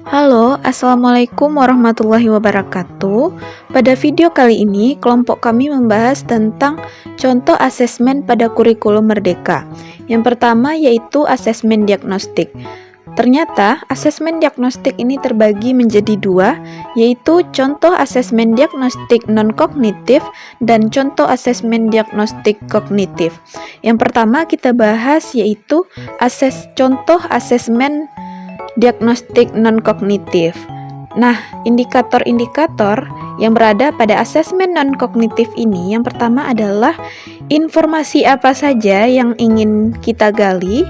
Halo, Assalamualaikum warahmatullahi wabarakatuh. Pada video kali ini, kelompok kami membahas tentang contoh asesmen pada kurikulum Merdeka. Yang pertama yaitu asesmen diagnostik. Ternyata, asesmen diagnostik ini terbagi menjadi dua, yaitu contoh asesmen diagnostik non-kognitif dan contoh asesmen diagnostik kognitif. Yang pertama kita bahas yaitu contoh asesmen diagnostik non-kognitif. Nah, indikator-indikator yang berada pada asesmen non-kognitif ini yang pertama adalah informasi apa saja yang ingin kita gali.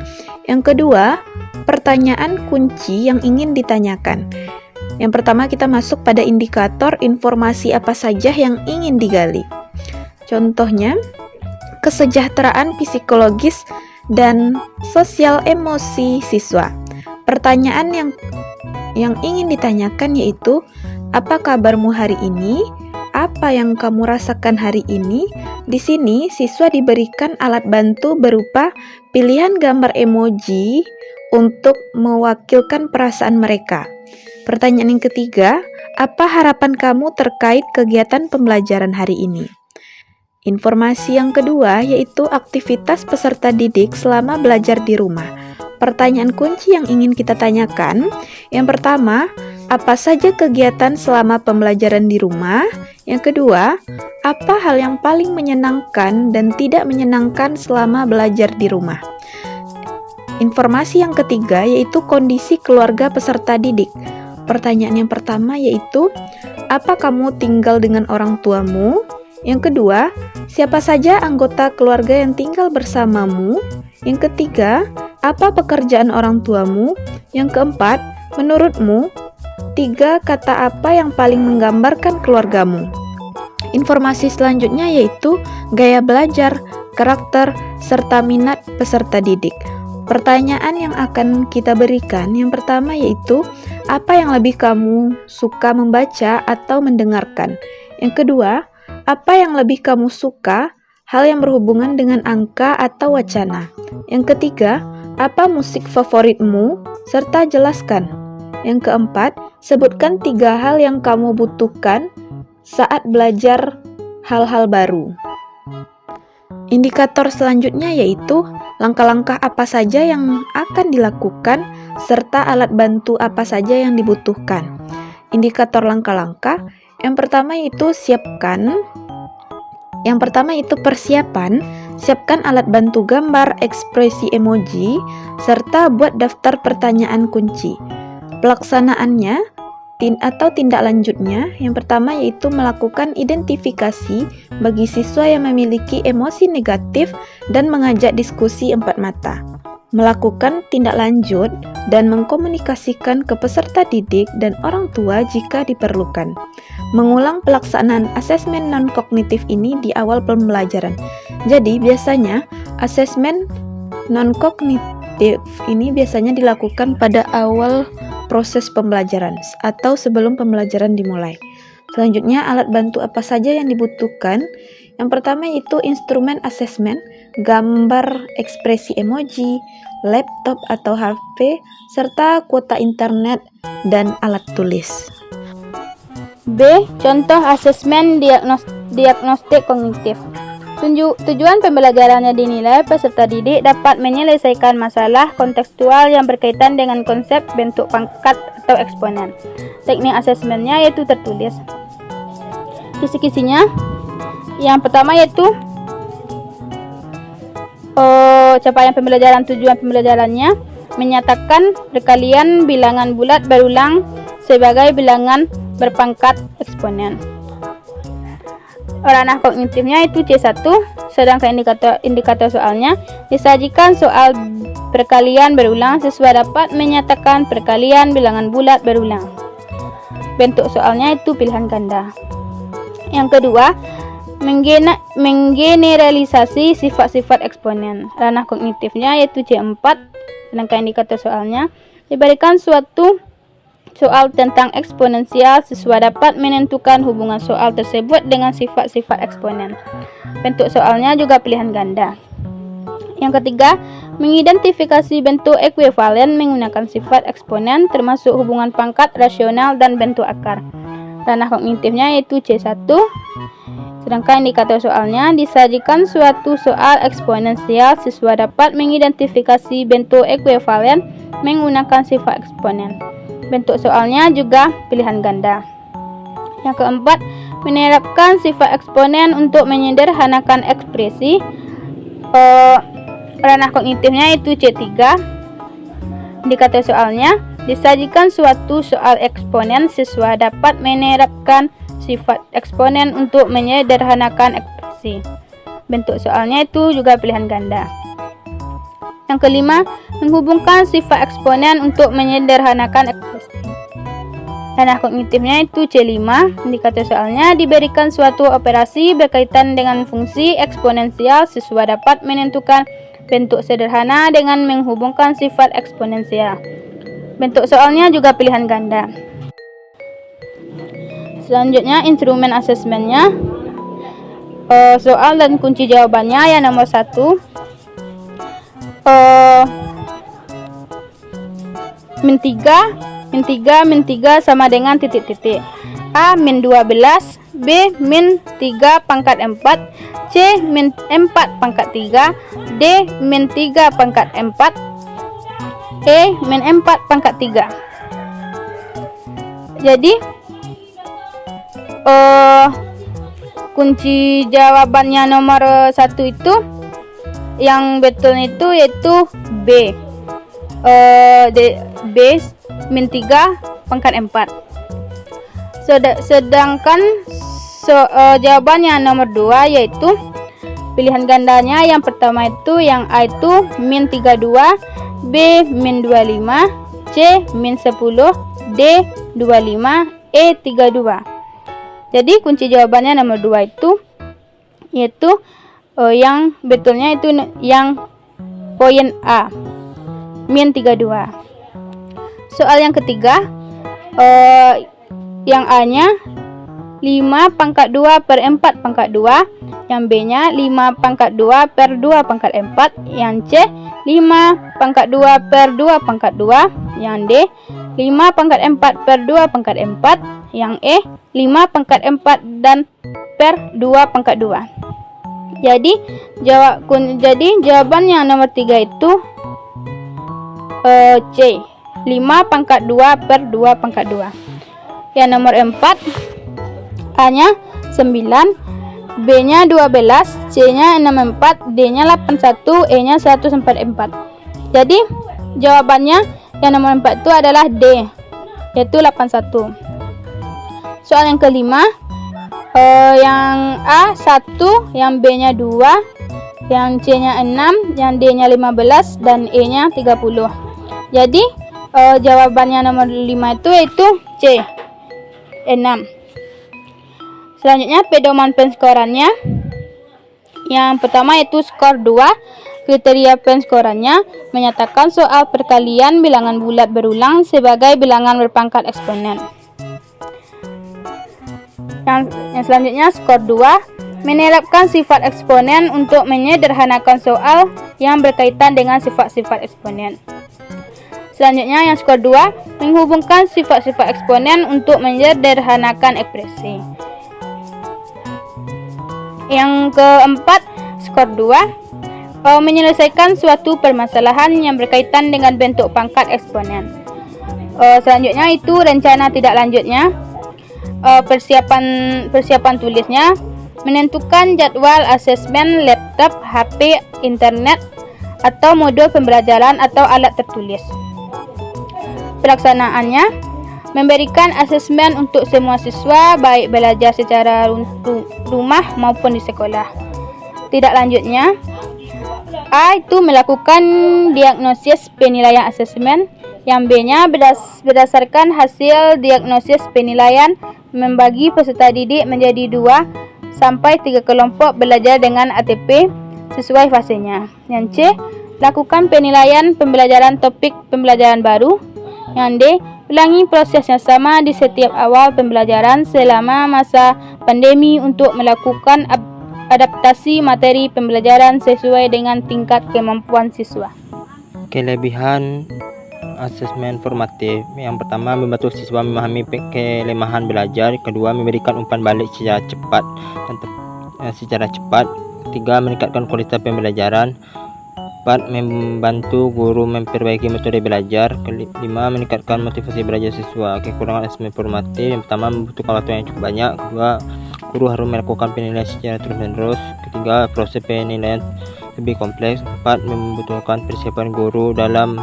Yang kedua, pertanyaan kunci yang ingin ditanyakan. Yang pertama kita masuk pada indikator informasi apa saja yang ingin digali. Contohnya, kesejahteraan psikologis dan sosial emosi siswa. Pertanyaan yang ingin ditanyakan yaitu, apa kabarmu hari ini? Apa yang kamu rasakan hari ini? Di sini siswa diberikan alat bantu berupa pilihan gambar emoji untuk mewakilkan perasaan mereka. Pertanyaan yang ketiga, apa harapan kamu terkait kegiatan pembelajaran hari ini? Informasi yang kedua yaitu aktivitas peserta didik selama belajar di rumah. Pertanyaan kunci yang ingin kita tanyakan, yang pertama, apa saja kegiatan selama pembelajaran di rumah? Yang kedua, apa hal yang paling menyenangkan dan tidak menyenangkan selama belajar di rumah? Informasi yang ketiga yaitu kondisi keluarga peserta didik. Pertanyaan yang pertama yaitu, apa kamu tinggal dengan orang tuamu? Yang kedua, siapa saja anggota keluarga yang tinggal bersamamu? Yang ketiga, apa pekerjaan orang tuamu? Yang keempat, menurutmu, 3 kata apa yang paling menggambarkan keluargamu? Informasi selanjutnya yaitu gaya belajar, karakter, serta minat peserta didik. Pertanyaan yang akan kita berikan yang pertama yaitu, apa yang lebih kamu suka membaca atau mendengarkan? Yang kedua, apa yang lebih kamu suka? Hal yang berhubungan dengan angka atau wacana. Yang ketiga, apa musik favoritmu? Serta jelaskan. Yang keempat, sebutkan 3 hal yang kamu butuhkan saat belajar hal-hal baru. Indikator selanjutnya yaitu langkah-langkah apa saja yang akan dilakukan serta alat bantu apa saja yang dibutuhkan. Indikator langkah-langkah yang pertama yaitu persiapan, siapkan alat bantu gambar, ekspresi emoji, serta buat daftar pertanyaan kunci. Pelaksanaannya atau tindak lanjutnya, yang pertama yaitu melakukan identifikasi bagi siswa yang memiliki emosi negatif dan mengajak diskusi 4 mata. Melakukan tindak lanjut dan mengkomunikasikan ke peserta didik dan orang tua jika diperlukan. Mengulang pelaksanaan asesmen non-kognitif ini di awal pembelajaran. Jadi biasanya asesmen non-kognitif ini biasanya dilakukan pada awal proses pembelajaran atau sebelum pembelajaran dimulai. Selanjutnya, alat bantu apa saja yang dibutuhkan? Yang pertama yaitu instrumen asesmen, gambar ekspresi emoji, laptop atau HP, serta kuota internet dan alat tulis. B. Contoh asesmen diagnostik kognitif. Tujuan pembelajarannya dinilai peserta didik dapat menyelesaikan masalah kontekstual yang berkaitan dengan konsep bentuk pangkat atau eksponen. Teknik asesmennya yaitu tertulis. Kisi-kisinya, yang pertama yaitu capaian pembelajaran. Tujuan pembelajarannya menyatakan perkalian bilangan bulat berulang sebagai bilangan berpangkat eksponen. Ranah kognitifnya itu C1, sedangkan indikator soalnya disajikan soal perkalian berulang, siswa dapat menyatakan perkalian bilangan bulat berulang. Bentuk soalnya itu pilihan ganda. Yang kedua, menggeneralisasi sifat-sifat eksponen. Ranah kognitifnya yaitu C4, sedangkan indikator soalnya diberikan suatu soal tentang eksponensial, siswa dapat menentukan hubungan soal tersebut dengan sifat-sifat eksponen. Bentuk soalnya juga pilihan ganda. Yang ketiga, mengidentifikasi bentuk ekuivalen menggunakan sifat eksponen termasuk hubungan pangkat, rasional, dan bentuk akar. Ranah kognitifnya yaitu C1. Sedangkan indikator soalnya, disajikan suatu soal eksponensial, siswa dapat mengidentifikasi bentuk ekuivalen menggunakan sifat eksponen. Bentuk soalnya juga pilihan ganda. Yang keempat, menerapkan sifat eksponen untuk menyederhanakan ekspresi. Ranah kognitifnya itu C3. Indikator soalnya, disajikan suatu soal eksponen, siswa dapat menerapkan sifat eksponen untuk menyederhanakan ekspresi. Bentuk soalnya itu juga pilihan ganda. Yang kelima, menghubungkan sifat eksponen untuk menyederhanakan ekspresi. Ranah kognitifnya itu C5. Indikator soalnya, diberikan suatu operasi berkaitan dengan fungsi eksponensial, siswa dapat menentukan bentuk sederhana dengan menghubungkan sifat eksponensial. Bentuk soalnya juga pilihan ganda. Selanjutnya, instrumen asesmennya. Soal dan kunci jawabannya yang nomor 1. Min 3 sama dengan titik-titik. A min 12, B min 3 pangkat 4, C min 4 pangkat 3, D min 3 pangkat 4, E min 4 pangkat 3. Jadi kunci jawabannya nomor 1 itu yang betul itu yaitu B. B min 3 pangkat 4. Sedangkan jawabannya nomor 2 yaitu pilihan gandanya yang pertama itu yang A itu min 32, B min 25, C min 10, D 25, E 32. Jadi kunci jawabannya nomor 2 itu yaitu yang betulnya itu yang poin A, min 32. Soal yang ketiga, yang A-nya 5 pangkat 2 per 4 pangkat 2, yang B-nya 5 pangkat 2 per 2 pangkat 4, yang C 5 pangkat 2 per 2 pangkat 2, yang D 5 pangkat 4 per 2 pangkat 4, yang E 5 pangkat 4 dan per 2 pangkat 2. Jadi jawabannya nomor 3 itu C, 5 pangkat 2 per 2 pangkat 2. Yang nomor 4, A-nya 9, B-nya 12, C-nya 64, D-nya 81, E-nya 144. Jadi jawabannya yang nomor 4 itu adalah D, yaitu 81. Soal yang kelima, yang A 1, yang B-nya 2, yang C-nya 6, yang D-nya 15 dan E-nya 30. Jadi jawabannya nomor 5 itu yaitu C, 6. Selanjutnya pedoman penskorannya. Yang pertama yaitu skor 2. Kriteria penskorannya menyatakan soal perkalian bilangan bulat berulang sebagai bilangan berpangkat eksponen. Yang selanjutnya skor 2, menerapkan sifat eksponen untuk menyederhanakan soal yang berkaitan dengan sifat-sifat eksponen. Selanjutnya yang skor 2, menghubungkan sifat-sifat eksponen untuk menyederhanakan ekspresi. Yang keempat, skor 2, menyelesaikan suatu permasalahan yang berkaitan dengan bentuk pangkat eksponen. Selanjutnya itu rencana tidak lanjutnya. Persiapan tulisnya, menentukan jadwal asesmen laptop, HP, internet, atau modul pembelajaran atau alat tertulis. Pelaksanaannya, memberikan asesmen untuk semua siswa baik belajar secara rumah maupun di sekolah. Tidak lanjutnya, A itu melakukan diagnosis penilaian asesmen, yang B-nya berdasarkan hasil diagnosis penilaian membagi peserta didik menjadi 2 sampai 3 kelompok belajar dengan ATP sesuai fasenya. Yang C, lakukan penilaian pembelajaran topik pembelajaran baru. Yang D, ulangi proses yang sama di setiap awal pembelajaran selama masa pandemi untuk melakukan adaptasi materi pembelajaran sesuai dengan tingkat kemampuan siswa. Kelebihan asesmen formatif. Yang pertama, membantu siswa memahami kelemahan belajar. Kedua, memberikan umpan balik secara cepat. Tiga, meningkatkan kualitas pembelajaran. 4. Membantu guru memperbaiki metode belajar. Kelima, meningkatkan motivasi belajar siswa. Kekurangan asesmen formatif. Yang pertama, membutuhkan waktu yang cukup banyak. Kedua, guru harus melakukan penilaian secara terus-menerus. Ketiga, proses penilaian lebih kompleks. 4. Membutuhkan persiapan guru dalam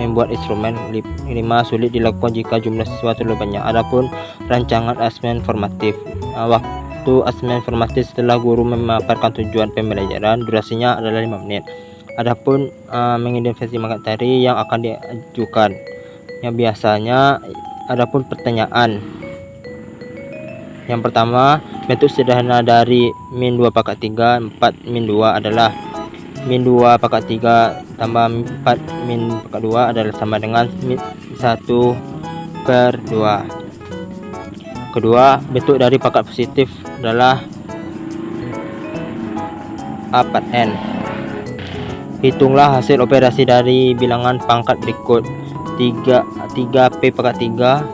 membuat instrumen. 5. Sulit dilakukan jika jumlah siswa terlalu banyak. Adapun rancangan asesmen formatif. Waktu asesmen formatif setelah guru memaparkan tujuan pembelajaran, durasinya adalah 5 menit. Adapun mengidentifikasi materi yang akan diajukan, yang biasanya adapun pertanyaan. Yang pertama, bentuk sederhana dari min 2/3 4 min 2 adalah min 2/3 tambah 4 min 2 adalah sama dengan 1/2. Kedua, bentuk dari pangkat positif adalah A/N. Hitunglah hasil operasi dari bilangan pangkat berikut. 3P/3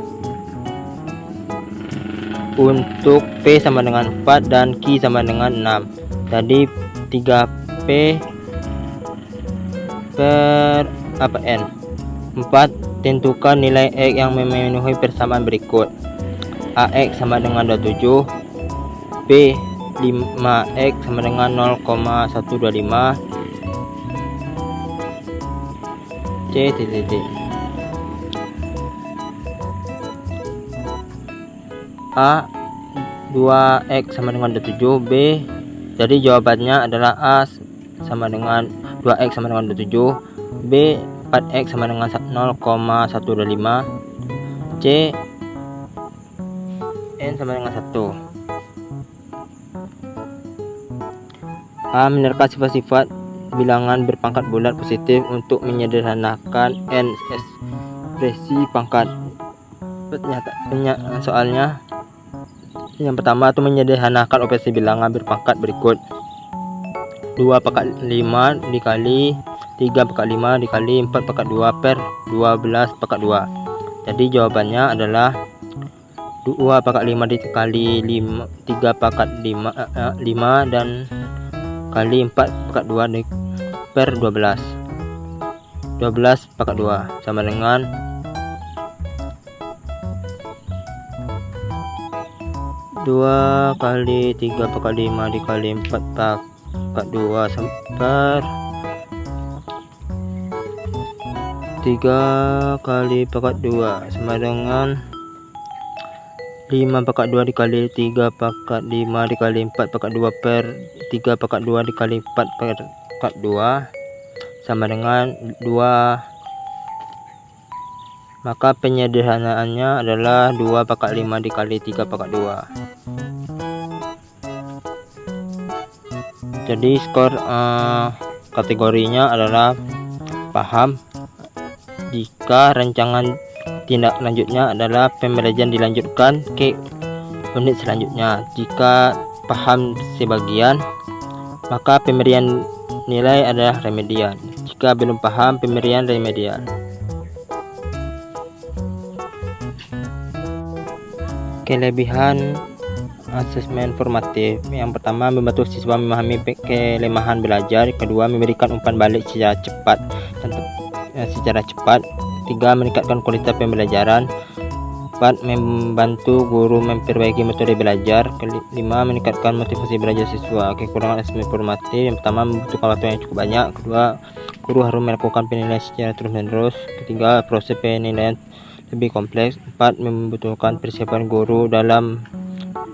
untuk P sama dengan 4 dan Q sama dengan 6. Jadi 3P per N. 4. Tentukan nilai X yang memenuhi persamaan berikut. AX sama dengan 27, B 5X sama dengan 0,125, C titik. A 2X sama dengan 27, B. Jadi jawabannya adalah A sama dengan 2X sama dengan 27, B 4X sama dengan 0,125, C N sama dengan 1. A. Menerka sifat-sifat bilangan berpangkat bulat positif untuk menyederhanakan N ekspresi pangkat. Soalnya yang pertama itu menyederhanakan operasi bilangan berpangkat berikut. 2/5 dikali 3/5 dikali 4/2 per 12/2. Jadi jawabannya adalah 2/5 dikali 3/5 dan kali 4/2 per 12. 12/2 sama dengan 2 kali 3/5 dikali 4/2 per 3 kali 4/2 sama dengan 5/2 dikali 3/5 dikali 4/2 per 3/2 dikali 4/2 sama dengan 2. Maka penyederhanaannya adalah 2/5 dikali 3/2. Jadi skor kategorinya adalah paham. Jika rancangan tindak lanjutnya adalah pembelajaran dilanjutkan ke unit selanjutnya. Jika paham sebagian, maka pemberian nilai adalah remedial. Jika belum paham, pemberian remedial. Kelebihan asesmen formatif. Yang pertama, membantu siswa memahami kelemahan belajar. Kedua, memberikan umpan balik secara cepat. 3. Meningkatkan kualitas pembelajaran. 4. Membantu guru memperbaiki metode belajar. 5. Meningkatkan motivasi belajar siswa. Kekurangan asesmen formatif. Yang pertama, membutuhkan waktu yang cukup banyak. Kedua, guru harus melakukan penilaian secara terus-menerus. Ketiga, proses penilaian lebih kompleks. 4. Membutuhkan persiapan guru dalam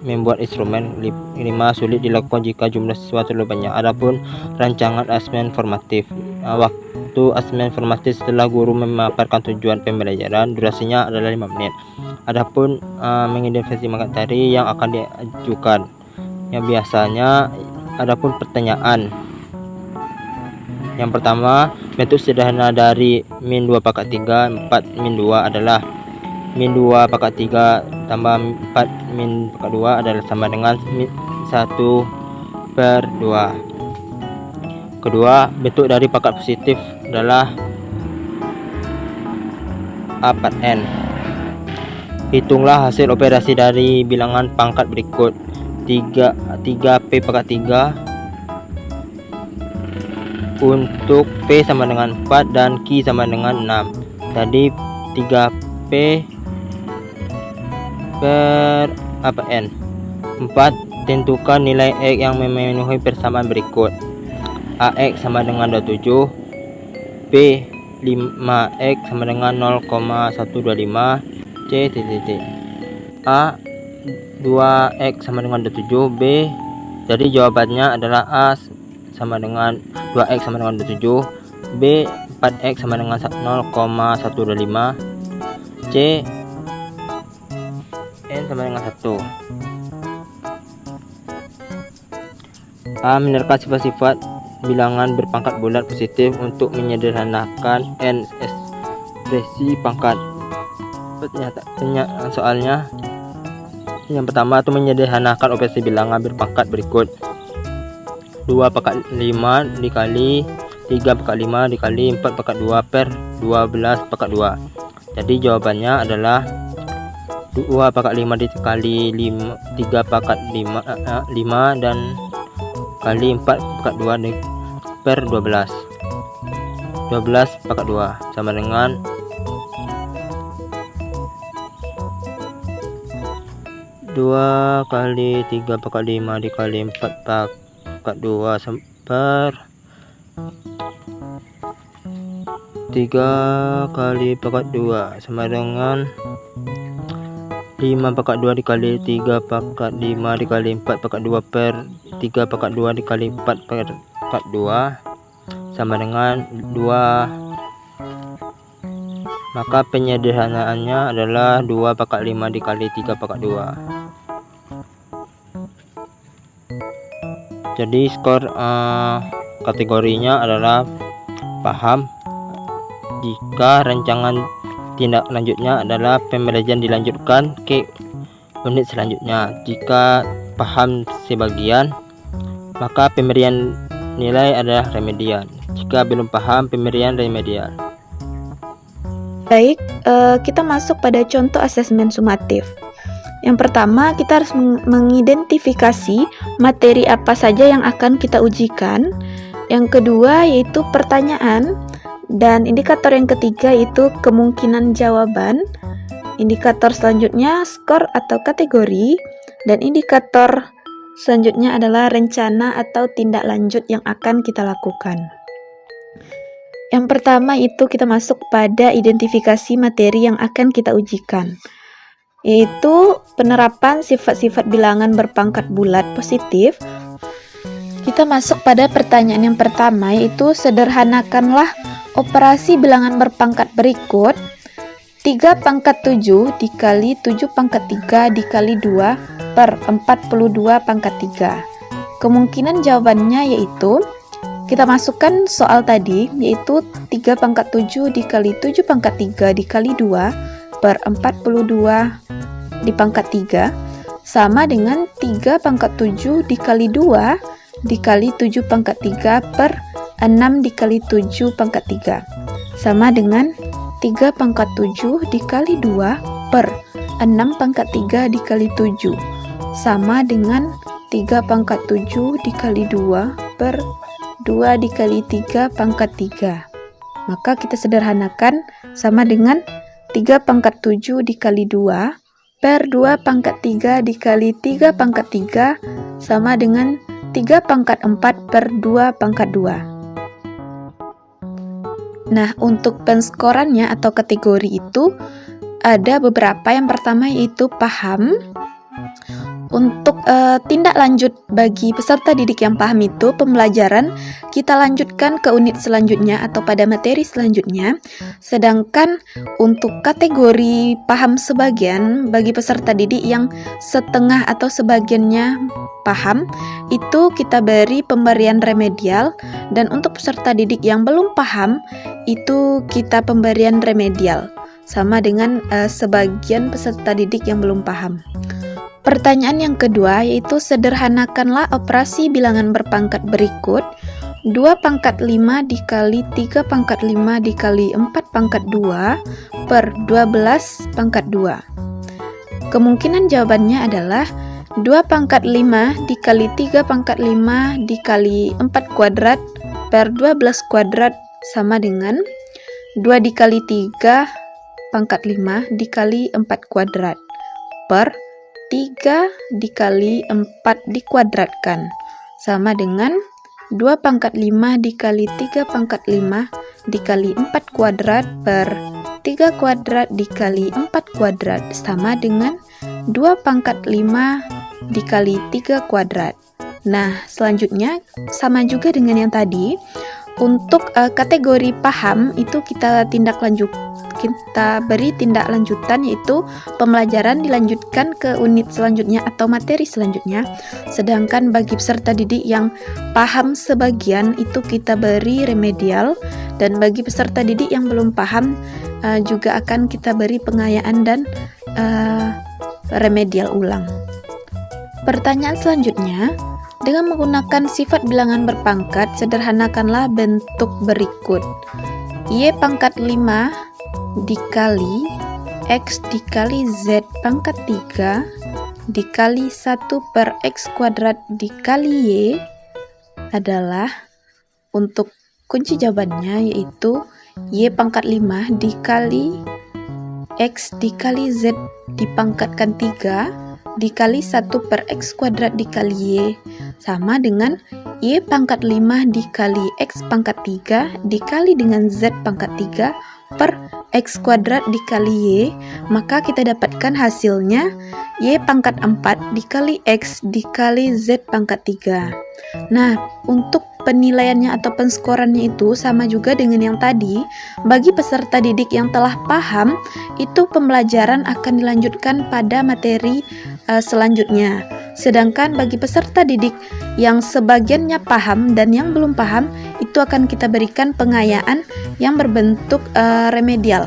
membuat instrumen. 5. Sulit dilakukan jika jumlah siswa terlalu banyak. Adapun rancangan asesmen formatif. Waktu asesmen formatif setelah guru memaparkan tujuan pembelajaran, durasinya adalah 5 menit. Adapun mengidentifikasi materi yang akan diajukan, yang biasanya adapun pertanyaan. Yang pertama, bentuk sederhana dari min 2/3 4 min 2 adalah min 2/3 tambah 4 min 2 adalah sama dengan 1/2. Kedua, bentuk dari pangkat positif adalah A per N. Hitunglah hasil operasi dari bilangan pangkat berikut. 3P pangkat 3 untuk P sama dengan 4 dan Q sama dengan 6. Jadi 3P per A per N. 4. Tentukan nilai X yang memenuhi persamaan berikut. AX sama dengan 27, B 5X sama dengan 0,125, C A 2X sama dengan 27, B. Jadi jawabannya adalah A sama dengan 2X sama dengan 27, B 4X sama dengan 0,125, C N sama dengan 1. A. Menerka sifat-sifat bilangan berpangkat bulat positif untuk menyederhanakan N ekspresi pangkat. Soalnya yang pertama itu menyederhanakan operasi bilangan berpangkat berikut. 2 pangkat 5 dikali 3 pangkat 5 dikali 4 pangkat 2 per 12 pangkat 2. Jadi jawabannya adalah 2 pangkat 5 dikali 3 pangkat 5 dan kali 4 pangkat 2 per 12 pangkat 2 sama dengan 2 kali 3 pangkat 5 dikali 4 pangkat 2 per 3 kali pangkat 2 sama dengan 5 pangkat 2 dikali 3 pangkat 5 dikali 4 pangkat 2 per 3 pangkat 2 dikali 4 pangkat 2 sama dengan 2. Maka penyederhanaannya adalah 2 pangkat 5 dikali 3 pangkat 2. Jadi skor kategorinya adalah paham. Jika rancangan tindak lanjutnya adalah pembelajaran dilanjutkan ke unit selanjutnya. Jika paham sebagian, maka pemberian nilai adalah remedial. Jika belum paham, pemberian remedial. Baik, kita masuk pada contoh asesmen sumatif. Yang pertama, kita harus mengidentifikasi materi apa saja yang akan kita ujikan. Yang kedua yaitu pertanyaan. Dan indikator yang ketiga itu kemungkinan jawaban. Indikator selanjutnya skor atau kategori. Dan indikator selanjutnya adalah rencana atau tindak lanjut yang akan kita lakukan. Yang pertama itu kita masuk pada identifikasi materi yang akan kita ujikan, yaitu penerapan sifat-sifat bilangan berpangkat bulat positif. Kita masuk pada pertanyaan yang pertama, yaitu sederhanakanlah operasi bilangan berpangkat berikut. 3 pangkat 7 dikali 7 pangkat 3 dikali 2 per 42 pangkat 3. Kemungkinan jawabannya yaitu kita masukkan soal tadi, yaitu 3 pangkat 7 dikali 7 pangkat 3 dikali 2 per 42 di pangkat 3 sama dengan 3 pangkat 7 dikali 2 dikali 7 pangkat 3 per 6 dikali 7 pangkat 3 sama dengan 3 pangkat 7 dikali 2 per 6 pangkat 3 dikali 7 sama dengan 3 pangkat 7 dikali 2 per 2 dikali 3 pangkat 3. Maka kita sederhanakan sama dengan 3 pangkat 7 dikali 2 per 2 pangkat 3 dikali 3 pangkat 3 sama dengan 3 pangkat 4 per 2 pangkat 2. Nah, untuk penskorannya atau kategori itu ada beberapa. Yang pertama yaitu paham. Untuk tindak lanjut bagi peserta didik yang paham itu, pembelajaran kita lanjutkan ke unit selanjutnya atau pada materi selanjutnya. Sedangkan untuk kategori paham sebagian bagi peserta didik yang setengah atau sebagiannya paham, itu kita beri pemberian remedial. Dan untuk peserta didik yang belum paham, itu kita pemberian remedial sama dengan sebagian peserta didik yang belum paham. Pertanyaan yang kedua yaitu sederhanakanlah operasi bilangan berpangkat berikut. 2 pangkat 5 dikali 3 pangkat 5 dikali 4 pangkat 2 per 12 pangkat 2. Kemungkinan jawabannya adalah 2 pangkat 5 dikali 3 pangkat 5 dikali 4 kuadrat per 12 kuadrat sama dengan 2 dikali 3 pangkat 5 dikali 4 kuadrat per 3 dikali 4 dikuadratkan sama dengan 2 pangkat 5 dikali 3 pangkat 5 dikali 4 kuadrat per 3 kuadrat dikali 4 kuadrat sama dengan 2 pangkat 5 dikali 3 kuadrat. Nah, selanjutnya sama juga dengan yang tadi. Untuk kategori paham itu kita beri tindak lanjutan, yaitu pembelajaran dilanjutkan ke unit selanjutnya atau materi selanjutnya. Sedangkan bagi peserta didik yang paham sebagian itu kita beri remedial, dan bagi peserta didik yang belum paham juga akan kita beri pengayaan dan remedial ulang. Pertanyaan selanjutnya, dengan menggunakan sifat bilangan berpangkat, sederhanakanlah bentuk berikut. Y pangkat 5 dikali X dikali Z pangkat 3 dikali 1 per X kuadrat dikali Y adalah, untuk kunci jawabannya yaitu Y pangkat 5 dikali X dikali Z dipangkatkan 3 dikali 1 per X kuadrat dikali Y sama dengan Y pangkat 5 dikali X pangkat 3 dikali dengan Z pangkat 3 per X kuadrat dikali Y. Maka kita dapatkan hasilnya Y pangkat 4 dikali X dikali Z pangkat 3. Nah, untuk penilaiannya atau penskorannya itu sama juga dengan yang tadi. Bagi peserta didik yang telah paham, itu pembelajaran akan dilanjutkan pada materi selanjutnya. Sedangkan bagi peserta didik yang sebagiannya paham dan yang belum paham, itu akan kita berikan pengayaan yang berbentuk remedial.